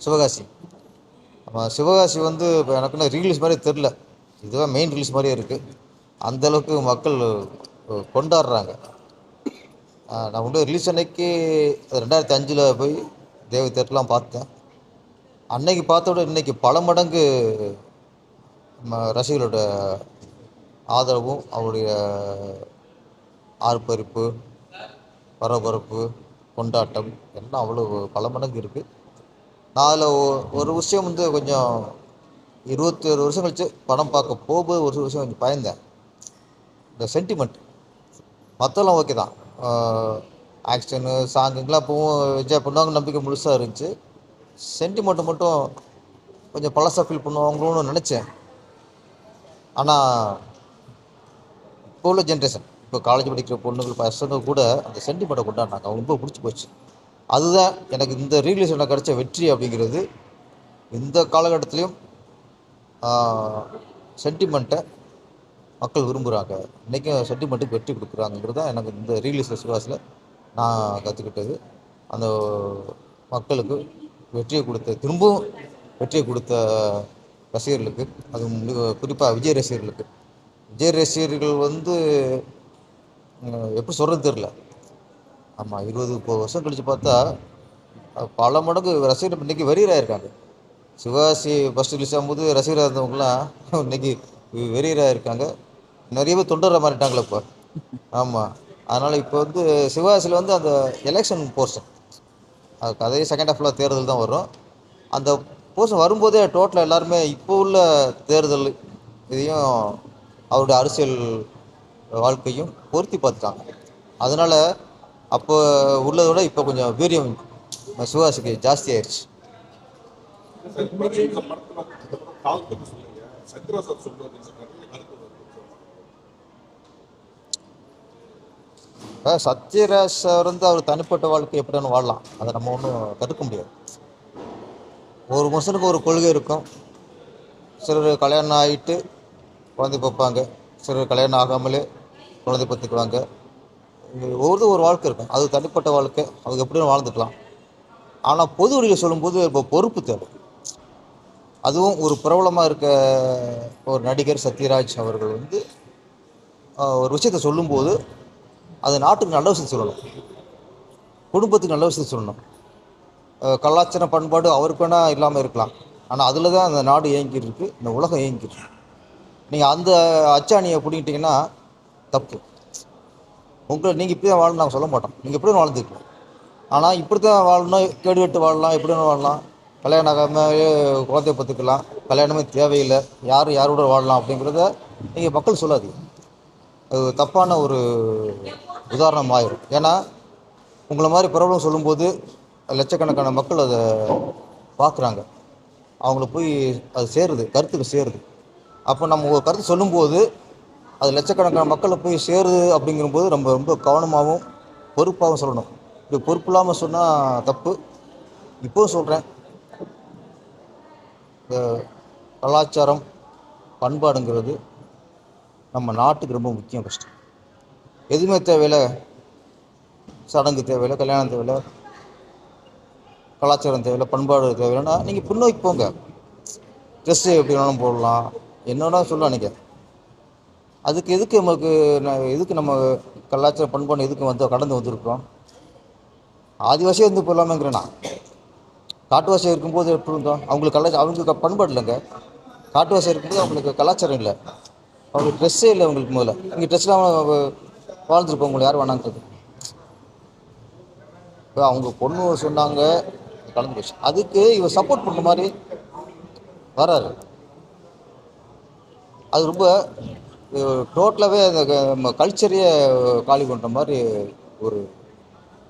சிவகாசி. ஆமாம், சிவகாசி வந்து இப்போ எனக்குன்னு ரீலீஸ் மாதிரி தெரில, இதுவே மெயின் ரிலீஸ் மாதிரியே இருக்குது. அந்தளவுக்கு மக்கள் கொண்டாடுறாங்க. நான் வந்து ரிலீஸ் அன்னைக்கு 2005 போய் தேவ தேட்டர்லாம் பார்த்தேன். அன்னைக்கு பார்த்த விட இன்றைக்கி பல மடங்கு ரசிகர்களோட ஆதரவும் அவருடைய ஆர்ப்பரிப்பு, பரபரப்பு, கொண்டாட்டம் எல்லாம் அவ்வளோ பல மடங்கு இருக்குது. நான் அதில் ஒரு விஷயம் வந்து கொஞ்சம் 21 வருஷம் கழிச்சு படம் பார்க்க போகும்போது ஒரு விஷயம் கொஞ்சம் பயந்தேன். இந்த சென்டிமெண்ட் மற்றெல்லாம் ஓகே தான், ஆக்ஷனு சாங்குங்கெலாம் அப்பவும் என்ஜாய் பண்ணுவாங்க, நம்பிக்கை முழுசாக இருந்துச்சு. சென்டிமெண்ட்டு மட்டும் கொஞ்சம் பழசாக ஃபீல் பண்ணுவாங்களோன்னு நினச்சேன். ஆனால் இப்போ உள்ள ஜென்ரேஷன், இப்போ காலேஜ் படிக்கிற பொண்ணுங்கள் பசங்க கூட அந்த சென்டிமெண்ட்டை கொண்டாடினாங்க, அவங்க ரொம்ப பிடிச்சி போச்சு. அதுதான் எனக்கு இந்த ரீலீஸில் கிடைச்ச வெற்றி அப்படிங்கிறது. இந்த காலகட்டத்திலையும் சென்டிமெண்ட்டை மக்கள் விரும்புகிறாங்க, இன்றைக்கும் சென்டிமெண்ட்டுக்கு வெற்றி கொடுக்குறாங்கிறது தான் எனக்கு இந்த ரீலீஸ் சிவாஸில் நான் கற்றுக்கிட்டது. அந்த மக்களுக்கு வெற்றியை கொடுத்த, திரும்பவும் வெற்றியை கொடுத்த ரசிகர்களுக்கு, அது குறிப்பாக விஜய் ரசிகர்களுக்கு. விஜய் ரசிகர்கள் வந்து எப்படி சொல்கிறது தெரில. ஆமாம், 20 வருஷம் கழித்து பார்த்தா பல மடங்கு ரசிகர்கள் இன்றைக்கி வெறியராக இருக்காங்க. சிவாசி ஃபஸ்ட் ரிலீஸ் ஆகும்போது ரசிகராக இருந்தவங்களாம் இன்றைக்கி வெறியராக இருக்காங்க. நிறைய பேர் தொண்டரை மாறிட்டாங்களே இப்போ. ஆமாம், அதனால் இப்போ வந்து சிவாசியில் வந்து அந்த எலெக்ஷன் போர்ஷன், அது கதையை செகண்ட் ஹாஃபில் தேர்தல் தான் வரும். அந்த போர்ஷன் வரும்போதே டோட்டலாக எல்லாருமே இப்போ உள்ள தேர்தல் இதையும் அவருடைய அரசியல் வாழ்க்கையும் பொருத்தி பார்த்துட்டாங்க. அதனால் அப்போ உள்ளதை விட இப்போ கொஞ்சம் வீரியம் சிவாசிக்கு ஜாஸ்தி ஆயிடுச்சு. சத்யராஜ் சார் வந்து அவர் தனிப்பட்ட வாழ்க்கை எப்படின்னு வாழலாம், அதை நம்ம ஒன்றும் தடுக்க முடியாது. ஒரு மனுஷனுக்கு ஒரு கொள்கை இருக்கும். சிலர் கல்யாணம் ஆகிட்டு குழந்தை பார்ப்பாங்க, சிலர் கல்யாணம் ஆகாமலே குழந்தை பார்த்துக்குவாங்க. ஒரு வாழ்க்கை இருக்கும், அது தனிப்பட்ட வாழ்க்கை, அது எப்படின்னு வாழ்ந்துக்கலாம். ஆனால் பொது வழியில் சொல்லும்போது இப்போ பொறுப்பு தேவை. அதுவும் ஒரு பிரபலமாக இருக்க ஒரு நடிகர் சத்யராஜ் அவர்கள் வந்து ஒரு விஷயத்தை சொல்லும்போது அது நாட்டுக்கு நல்ல விஷயத்தை சொல்லணும், குடும்பத்துக்கு நல்ல விஷயத்தை சொல்லணும். கலாச்சார பண்பாடு அவருக்கு வேணால் இல்லாமல் இருக்கலாம், ஆனால் அதில் தான் அந்த நாடு இயங்கிட்டு இருக்குது, இந்த உலகம் இயங்கிட்டு இருக்கு. நீங்கள் அந்த அச்சாணியை பிடிக்கிட்டிங்கன்னா தப்பு. நீங்கள் இப்படி தான் வாழணும் நாங்கள் சொல்ல மாட்டோம், நீங்கள் எப்படி வாழ்ந்துக்கலாம். ஆனால் இப்படி தான் வாழணும், கேடு கட்டு வாழலாம், எப்படி வாழலாம், கல்யாணம் ஆகாமல் குழந்தைய பார்த்துக்கலாம், கல்யாணமே தேவையில்லை, யாரோட வாழலாம் அப்படிங்கிறத நீங்கள் மக்கள் சொல்லாதீங்க. அது தப்பான ஒரு உதாரணம் ஆயிரும். ஏன்னா உங்களை மாதிரி பிரபலம் சொல்லும்போது லட்சக்கணக்கான மக்கள் அதை பார்க்குறாங்க, அவங்கள போய் அது சேருது, கருத்துக்கு சேருது. அப்போ நம்ம ஒரு கருத்து சொல்லும்போது அது லட்சக்கணக்கான மக்களை போய் சேருது அப்படிங்கும்போது ரொம்ப ரொம்ப கவனமாகவும் பொறுப்பாகவும் சொல்லணும். இப்படி பொறுப்பு இல்லாமல் சொன்னால் தப்பு. இப்போவும் சொல்கிறேன், இந்த கலாச்சாரம் பண்பாடுங்கிறது நம்ம நாட்டுக்கு ரொம்ப முக்கியம். கஷ்டம் எதுவுமே தேவையில்லை, சடங்கு தேவையில்லை, கல்யாணம் தேவையில்லை, கலாச்சாரம் தேவையில்லை, பண்பாடு தேவையில்லைன்னா நீங்கள் பின்னோக்கி போங்க. ட்ரெஸ்ஸு எப்படி வேணாலும் போடலாம், என்னோட சொல்லலாம். நீங்கள் அதுக்கு எதுக்கு நம்ம கலாச்சார பண்பாடு எதுக்கு வந்து கடந்து வந்திருக்கோம்? ஆதிவாசியாக இருந்து போடலாமேங்கிறேன்னா, காட்டுவாசியாக இருக்கும்போது எப்படி இருந்தோம்? அவங்களுக்கு பண்பாடு இல்லைங்க. காட்டுவாசியாக இருக்கும்போது அவங்களுக்கு கலாச்சாரம் இல்லை, அவங்களுக்கு ட்ரெஸ்ஸே இல்லை. அவங்களுக்கு முதல்ல இங்கே ட்ரெஸ்லாம் வாழ்ந்துருப்போம், உங்களுக்கு யார் வேணாங்கிறது. இப்போ அவங்க பொண்ணு சொன்னாங்க, கலந்து போச்சு. அதுக்கு இவர் சப்போர்ட் பண்ணுற மாதிரி வராரு. அது ரொம்ப டோட்டலாகவே அந்த கல்ச்சரையே காலி பண்ணுற மாதிரி ஒரு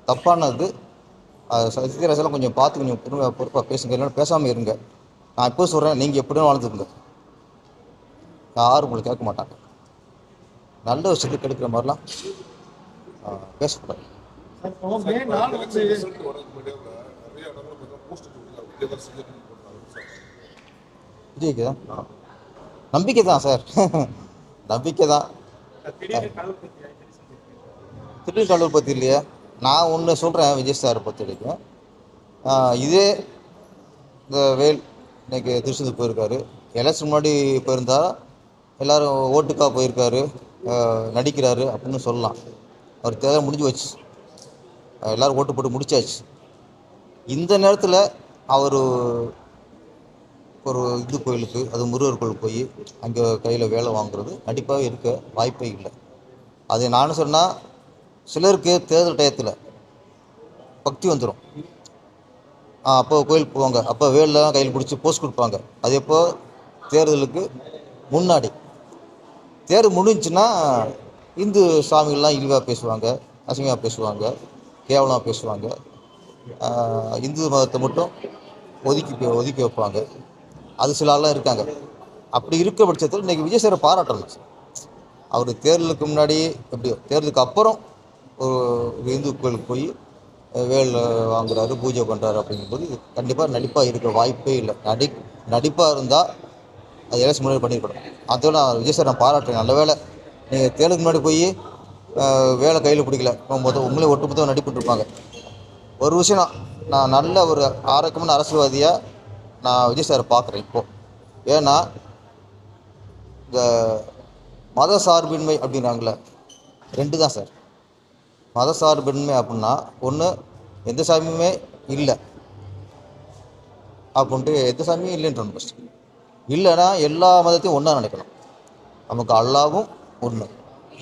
தப்பானது. சத்யராஜெல்லாம் கொஞ்சம் பார்த்து கொஞ்சம் பொறுப்பாக பேசுங்க, இல்லைன்னா பேசாமல் இருங்க. நான் இப்போ சொல்கிறேன், நீங்கள் எப்படின்னு வாழ்ந்துருங்க, யாரும் உங்களுக்கு கேட்க மாட்டாங்க. நல்ல விஷயத்துக்கு கெடுக்கிற மாதிரிலாம் பேசக்கூடாது. விஜய்க்கு தான் நம்பிக்கை தான் சார், நம்பிக்கை தான். திடீர் கடவுள் பற்றி இல்லையா? நான் ஒன்று சொல்கிறேன், விஜய் சாரை பொறுத்த வரைக்கும் இதே இந்த வேல் இன்னைக்கு திருச்செந்தூர் போயிருக்காரு. எலெக்ஷன் முன்னாடி போயிருந்தா எல்லாரும் ஓட்டுக்காக போயிருக்காரு, நடிக்கிறாரு அப்படின்னு சொல்லலாம். அவர் தேர்தல் முடிஞ்சு வச்சு எல்லோரும் ஓட்டு போட்டு முடிச்சாச்சு. இந்த நேரத்தில் அவர் ஒரு இந்து கோயிலுக்கு, அது முருகர் கோயிலுக்கு போய் அங்கே கையில் வேலை வாங்குறது கண்டிப்பாக இருக்க வாய்ப்பே இல்லை. அது நான் சொன்னால் சிலருக்கு தேர்தல் டயத்தில் பக்தி வந்துடும். அப்போ கோயிலுக்கு போவாங்க, அப்போ வேலெலாம் கையில் பிடிச்சி போஸ்ட் கொடுப்பாங்க. அது எப்போ தேர்தலுக்கு முன்னாடி. தேர்தல் முடிஞ்சுன்னா இந்து சாமிகள்லாம் இழிவாக பேசுவாங்க, அசிங்கமாக பேசுவாங்க, கேவலமாக பேசுவாங்க. இந்து மதத்தை மட்டும் ஒதுக்கி வைப்பாங்க. அது சில ஆள்லாம் இருக்காங்க. அப்படி இருக்க பட்சத்தில் இன்றைக்கி விஜய் சாரை பாராட்டணும். அவர் தேர்தலுக்கு முன்னாடி எப்படியோ, தேர்தலுக்கு அப்புறம் ஒரு இந்து கோயிலுக்கு போய் வேல் வாங்குறாரு, பூஜை பண்ணுறாரு. அப்படிங்கும்போது கண்டிப்பாக நடிப்பாக இருக்க வாய்ப்பே இல்லை. நடிப்பாக இருந்தால் அது எலெக்ஷன் முன்னாடி பண்ணியிருக்கணும். அதோட நான் விஜய் சார் நான் பாராட்டுறேன். நல்ல வேலை நீங்கள் தேர்தலுக்கு முன்னாடி போய் வேலை கையில் பிடிக்கல, உங்களே ஒட்டுமொத்தம் நடிப்புட்டுருப்பாங்க. ஒரு விஷயம், நான் நல்ல ஒரு ஆரோக்கியமான அரசியல்வாதியாக நான் விஜய் சாரை பார்க்குறேன் இப்போது. ஏன்னா இந்த மத சார்பின்மை அப்படின்னாங்களே, 2 தான் சார். மத சார்பின்மை அப்படின்னா ஒன்று, எந்த சாமியுமே இல்லை அப்படின்ட்டு, எந்த சாமியும் இல்லைன்றணும் ஃபஸ்ட்டு. இல்லைன்னா எல்லா மதத்தையும் ஒன்றா நினைக்கணும். நமக்கு அல்லாவும் ஒன்று,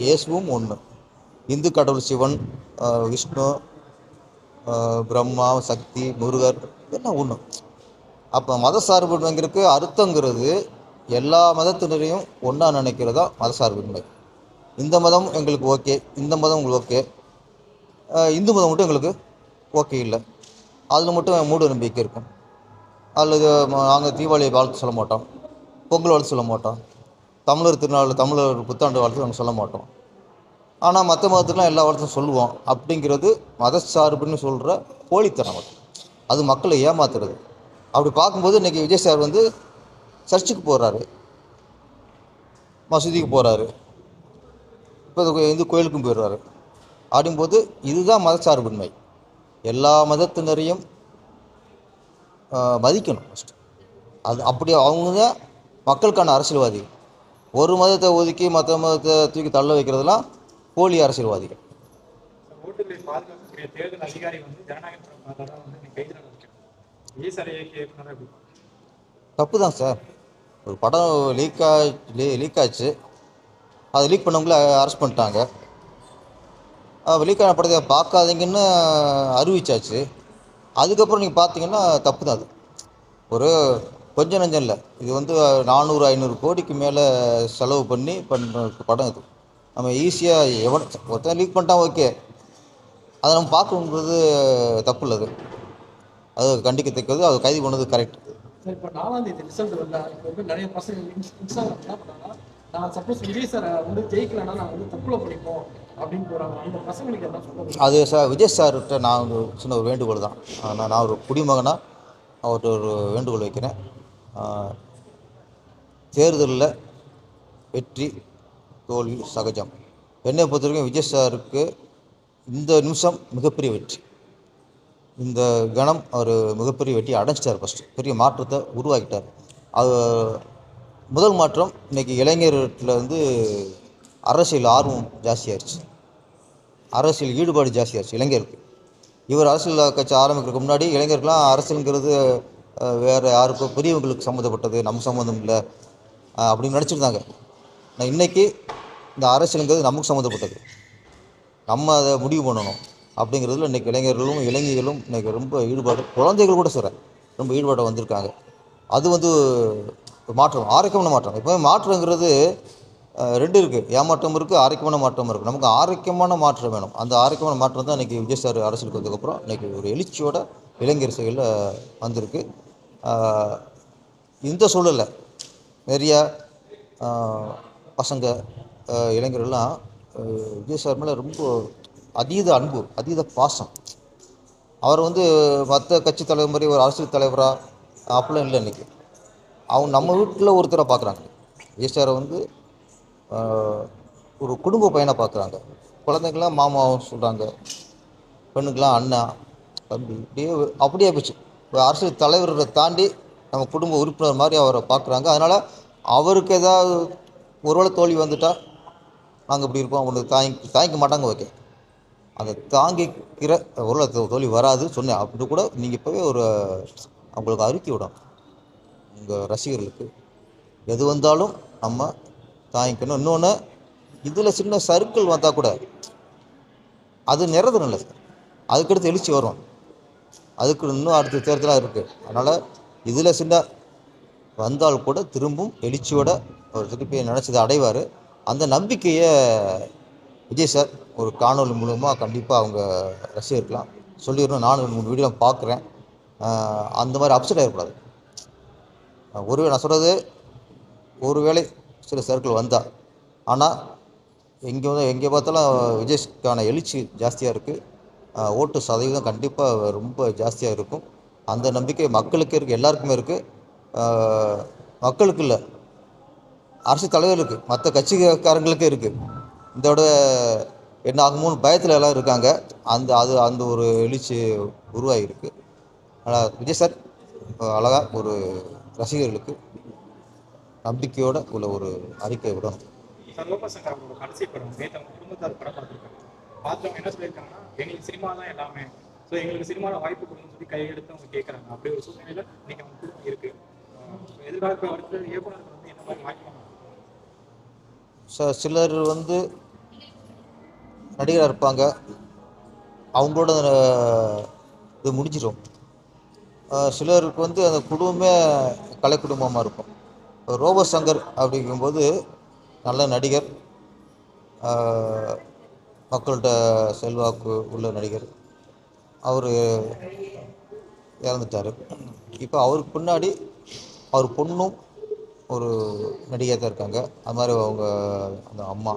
இயேசுவும் ஒன்று, இந்து கடவுள் சிவன், விஷ்ணு, பிரம்மா, சக்தி, முருகர் எல்லாம் ஒன்று. அப்போ மத சார்பின்மைங்கிறதுக்கு அர்த்தங்கிறது எல்லா மதத்தினரையும் ஒன்றா நினைக்கிறதா மத சார்பின்மை. இந்த மதம் எங்களுக்கு ஓகே, இந்த மதம் உங்களுக்கு ஓகே, இந்து மதம் மட்டும் எங்களுக்கு ஓகே இல்லை, அதில் மட்டும் மூட நம்பிக்கை இருக்கும். அல்லது நாங்கள் தீபாவளி வாழ்த்து சொல்ல மாட்டோம், பொங்கல் வாழ்த்து சொல்ல மாட்டோம், தமிழர் திருநாள், தமிழர் புத்தாண்டு வாழ்த்து நாங்கள் சொல்ல மாட்டோம். ஆனால் மற்ற மதத்துக்குலாம் எல்லா வாழ்த்தும் சொல்லுவோம். அப்படிங்கிறது மத சார்புன்னு சொல்கிற போலித்தனம். அது மக்களை ஏமாத்துறது. அப்படி பார்க்கும்போது இன்றைக்கி விஜய் சார் வந்து சர்ச்சுக்கு போகிறாரு, மசூதிக்கு போகிறாரு, இப்போ இந்து கோயிலுக்கும் போயிடுறாரு. அப்படிங்கும்போது இதுதான் மதச்சார்பின்மை. எல்லா மதத்தினரையும் மதிக்கணும் ஃபஸ்ட்டு. அது அப்படி அவங்க தான் மக்களுக்கான அரசியல்வாதிகள். ஒரு மதத்தை ஒதுக்கி மற்ற மதத்தை தூக்கி தள்ள வைக்கிறதுலாம் போலி அரசியல்வாதிகள். தப்பு தான் சார். ஒரு படம் லீக் ஆச்சு, அதை லீக் பண்ணவங்கள அரெஸ்ட் பண்ணிட்டாங்க. லீக் ஆன படத்தை பார்க்காதீங்கன்னு அறிவிச்சாச்சு. அதுக்கப்புறம் நீங்கள் பார்த்தீங்கன்னா தப்பு தான். அது ஒரு கொஞ்சம் நஞ்சம் இல்லை, இது வந்து 400-500 கோடிக்கு மேலே செலவு பண்ணி பண்ணுற படம். இது நம்ம ஈஸியாக ஒருத்தன் லீக் பண்ணிட்டான் ஓகே, அதை நம்ம பார்க்கணுன்றது தப்பு இல்லை. அது கண்டிக்கத்தக்கது, அது கைது பண்ணது கரெக்ட். இப்போ 4ஆம் தேதி ரிசல்ட் வந்தா இப்போ வந்து நிறைய பசங்க இன்ஸ்டாகிராம் என்ன பண்ணாங்கன்னா, நான் சப்போஸ் விஜய் சாரை வந்து ஜெயிக்கலன்னா நான் வந்து தப்புல படிப்போம் அப்படின்னு போகிறாங்க. அந்த பசங்களுக்கு என்ன சொல்லுவாங்க? அது சார் விஜய் சார்கிட்ட நான் ஒரு சின்ன ஒரு வேண்டுகோள் தான். நான் ஒரு குடிமகனாக அவர்கிட்ட ஒரு வேண்டுகோள் வைக்கிறேன். தேர்தலில் வெற்றி தோல்வி சகஜம். என்னை பொறுத்த வரைக்கும் விஜய் சாருக்கு இந்த நிமிஷம் மிகப்பெரிய வெற்றி. இந்த கணம் அவர் மிகப்பெரிய வெற்றி அடைஞ்சிட்டார். ஃபஸ்ட்டு பெரிய மாற்றத்தை உருவாக்கிட்டார். அது முதல் மாற்றம். இன்றைக்கி இளைஞர்களில் வந்து அரசியல் ஆர்வம் ஜாஸ்தியாகிடுச்சு, அரசியல் ஈடுபாடு ஜாஸ்தியாகிடுச்சு இளைஞருக்கு. இவர் அரசியல் கட்சி ஆரம்பிக்கிறதுக்கு முன்னாடி இளைஞர்கள்லாம் அரசியலுங்கிறது வேறு யாருக்கும் பெரியவங்களுக்கு சம்மந்தப்பட்டது, நம்ம சம்மந்தம் இல்லை அப்படின்னு நினச்சிருந்தாங்க. நான் இன்றைக்கி இந்த அரசியலுங்கிறது நமக்கு சம்மந்தப்பட்டது, நம்ம அதை முடிவு பண்ணணும் அப்படிங்கிறதுல இன்றைக்கி இளைஞர்களும் இன்றைக்கி ரொம்ப ஈடுபாடு, குழந்தைகள் கூட சொல்கிறேன் ரொம்ப ஈடுபாடு வந்திருக்காங்க. அது வந்து மாற்றம், ஆரோக்கியமான மாற்றம். இப்போ மாற்றங்கிறது 2 இருக்குது, ஏமாற்றம் இருக்குது, ஆரோக்கியமான மாற்றம் இருக்குது. நமக்கு ஆரோக்கியமான மாற்றம் வேணும். அந்த ஆரோக்கியமான மாற்றம் தான் இன்றைக்கி விஜய் சார் அரசியலுக்கு வந்ததுக்கப்புறம் இன்றைக்கி ஒரு எழுச்சியோட இளைஞர் செயலில் வந்திருக்கு. இந்த சூழலில் நிறையா பசங்க இளைஞர்கள்லாம் விஜய் சார் மேலே ரொம்ப அதீத அன்பு, அதீத பாசம். அவர் வந்து மற்ற கட்சி தலைவர் மாதிரி ஒரு அரசியல் தலைவராக அப்படிலாம் இல்லை. இன்றைக்கி அவங்க நம்ம வீட்டில் ஒருத்தரை பார்க்குறாங்க. விஜய் சாரை வந்து ஒரு குடும்ப பையனாக பார்க்குறாங்க. குழந்தைங்களாம் மாமாவும் சொல்கிறாங்க, பெண்ணுக்கெலாம் அண்ணா, தம்பி, அப்படியே போச்சு. இப்போ அரசியல் தலைவரை தாண்டி நம்ம குடும்ப உறுப்பினர் மாதிரி அவரை பார்க்குறாங்க. அதனால் அவருக்கு ஏதாவது ஒருவேளை தோல்வி வந்துட்டால் நாங்கள் இப்படி இருப்போம் ஒன்று தாங்கிக்க மாட்டாங்க. ஓகே, அதை தாங்கிக்கிற ஒருவேளை தோல்வி வராது சொன்னேன். அப்படி கூட நீங்கள் இப்போவே ஒரு அவங்களுக்கு அறிக்கை விடணும். உங்கள் ரசிகர்களுக்கு எது வந்தாலும் நம்ம தாங்கிக்கணும். இன்னொன்று, இதில் சின்ன சர்க்கிள் வந்தால் கூட அது நிறதும் இல்லை சார். அதுக்கடுத்து எழுச்சி வரும். அதுக்கு இன்னும் அடுத்த தேர்தலாக இருக்குது. அதனால் இதில் சின்ன வந்தால் கூட திரும்பும் எழுச்சியோட அவர் திருப்பி நினச்சதை அடைவார். அந்த நம்பிக்கையை விஜய் சார் ஒரு காணொலி மூலமாக கண்டிப்பாக அவங்க ரசிகர்க்கலாம் சொல்லிடணும். நானும் 2-3 வீடியோ பார்க்குறேன். அந்த மாதிரி அப்செட் ஆகிடக்கூடாது. ஒருவேளை நான் சொல்கிறது, ஒருவேளை சில சர்க்கிள் வந்தால், ஆனால் எங்கே பார்த்தாலும் விஜய்க்கான எழுச்சி ஜாஸ்தியாக இருக்குது. ஓட்டு சதவீதம் கண்டிப்பாக ரொம்ப ஜாஸ்தியாக இருக்கும். அந்த நம்பிக்கை மக்களுக்கு இருக்குது, எல்லாருக்குமே இருக்குது. மக்களுக்கு இல்லை, அரசு தலைவர்களுக்கு, மற்ற கட்சிக்காரங்களுக்கே இருக்குது. இதோட என்ன ஆகுமோன்னு பயத்தில் எல்லாம் இருக்காங்க. அந்த ஒரு எழுச்சி உருவாகிருக்கு. ஆனால் விஜய் சார் அழகாக ஒரு ரசிகர்களுக்கு நம்பிக்கையோட உள்ள ஒரு அறிக்கை விடணும். சர்வபசங்க அவரோட கடைசி படம் நேற்று அவங்க குடும்பத்தார் படம் பார்த்துருக்காங்க. பார்த்தவங்க என்ன சொல்லியிருக்காங்கன்னா, எங்களுக்கு சினிமா தான் எல்லாமே, ஸோ எங்களுக்கு சினிமாவில் வாய்ப்பு கொடுன்னு சொல்லி கையெடுத்து அவங்க கேட்குறாங்க. அப்படி ஒரு சூழ்நிலையில் இன்னைக்கு அவங்க குடும்பம் இருக்கு. எதிர்காலத்தில் அடுத்த இயக்குநர்கள் வந்து என்ன மாதிரி வாய்ப்பு சார்? சிலர் நடிகராக இருப்பாங்க, அவங்களோட இது முடிஞ்சிடும். சிலருக்கு அந்த குடும்பமே கலை குடும்பமாக இருக்கும். ரோபோ சங்கர் அப்படிங்கும்போது நல்ல நடிகர், மக்கள்கிட்ட செல்வாக்கு உள்ள நடிகர். அவர் இறந்துட்டார். இப்போ அவருக்கு பின்னாடி அவர் பொண்ணும் ஒரு நடிகையாக தான் இருக்காங்க. அது மாதிரி அவங்க அந்த அம்மா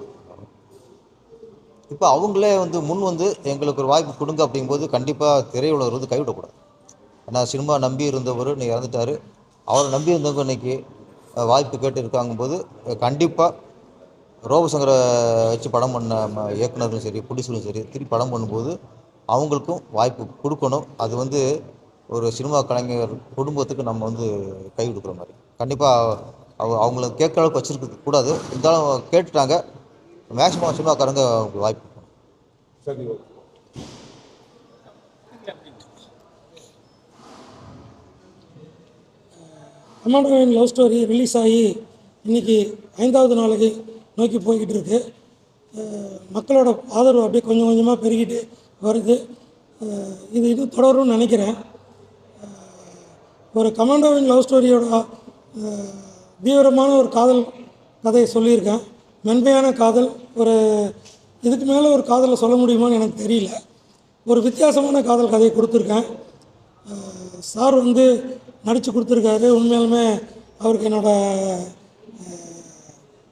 இப்போ அவங்களே முன் எங்களுக்கு ஒரு வாய்ப்பு கொடுங்க அப்படிங்கும்போது கண்டிப்பாக திரையுலகர் கைவிடக்கூடாது. ஏன்னா சினிமா நம்பி இருந்தவர் இன்னைக்கு இறந்துட்டார். அவரை நம்பி இருந்தவங்க இன்னைக்கு வாய்ப்பு கேட்டு இருக்காங்கும்போது கண்டிப்பாக ரோபசங்கரை வச்சு படம் பண்ண இயக்குநர்களும் சரி, ப்ரொடியூசரும் சரி, திருப்பி படம் பண்ணும்போது அவங்களுக்கும் வாய்ப்பு கொடுக்கணும். அது ஒரு சினிமா கலைஞர் குடும்பத்துக்கு நம்ம கை கொடுக்குற மாதிரி. கண்டிப்பாக அவங்கள கேட்குற அளவுக்கு வச்சுருக்க கூடாது. இருந்தாலும் கேட்டுட்டாங்க. மேக்ஸிமம் சினிமாக்காரங்க அவங்களுக்கு வாய்ப்பு கொடுக்கணும். கமாண்டோவின் லவ் ஸ்டோரி ரிலீஸ் ஆகி இன்றைக்கி 5வது நாளைக்கு நோக்கி போய்கிட்டு இருக்கு. மக்களோட ஆதரவு அப்படியே கொஞ்சம் கொஞ்சமாக பெருகிட்டு வருது. இது இன்னும் தொடரும்னு நினைக்கிறேன். ஒரு கமாண்டோவின் லவ் ஸ்டோரியோட தீவிரமான ஒரு காதல் கதையை சொல்லியிருக்கேன். மென்மையான காதல். இதுக்கு மேலே ஒரு காதலை சொல்ல முடியுமான்னு எனக்கு தெரியல. ஒரு வித்தியாசமான காதல் கதையை கொடுத்துருக்கேன். சார் நடித்து கொடுத்துருக்காரு. உண்மையாலுமே அவருக்கு என்னோடய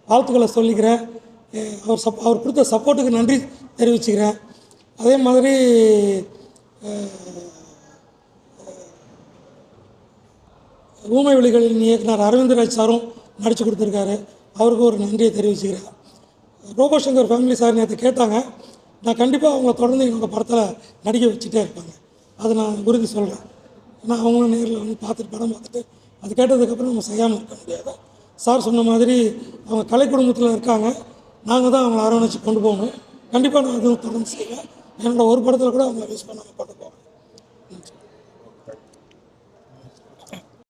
வாழ்த்துக்களை சொல்லிக்கிறேன். அவர் கொடுத்த சப்போர்ட்டுக்கு நன்றி தெரிவிச்சுக்கிறேன். அதே மாதிரி ஊமை விழிகளின் இயக்குனர் அரவிந்தராஜ் சாரும் நடித்து கொடுத்துருக்காரு. அவருக்கு ஒரு நன்றியை தெரிவிச்சுக்கிறேன். ரோபோ சங்கர் ஃபேமிலி சார் நேற்று கேட்டாங்க. நான் கண்டிப்பாக அவங்கள தொடர்ந்து என்னோடய படத்தில் நடிக்க வச்சுட்டே இருப்பாங்க. அதை நான் உறுதி சொல்கிறேன். ஏன்னா அவங்களும் நேரில் படம் பார்த்துட்டு அது கேட்டதுக்கப்புறம் நம்ம செய்யாமல் இருக்க முடியாது. சார் சொன்ன மாதிரி அவங்க கலை குடும்பத்தில் இருக்காங்க. நாங்கள் தான் அவங்கள அரவணைச்சு கொண்டு போகணும். கண்டிப்பாக நான் அதுவும் தொடர்ந்து செய்வேன். என்னோடய ஒரு படத்தில் கூட அவங்கள யூஸ் பண்ணாமல் கொண்டு போவேன்.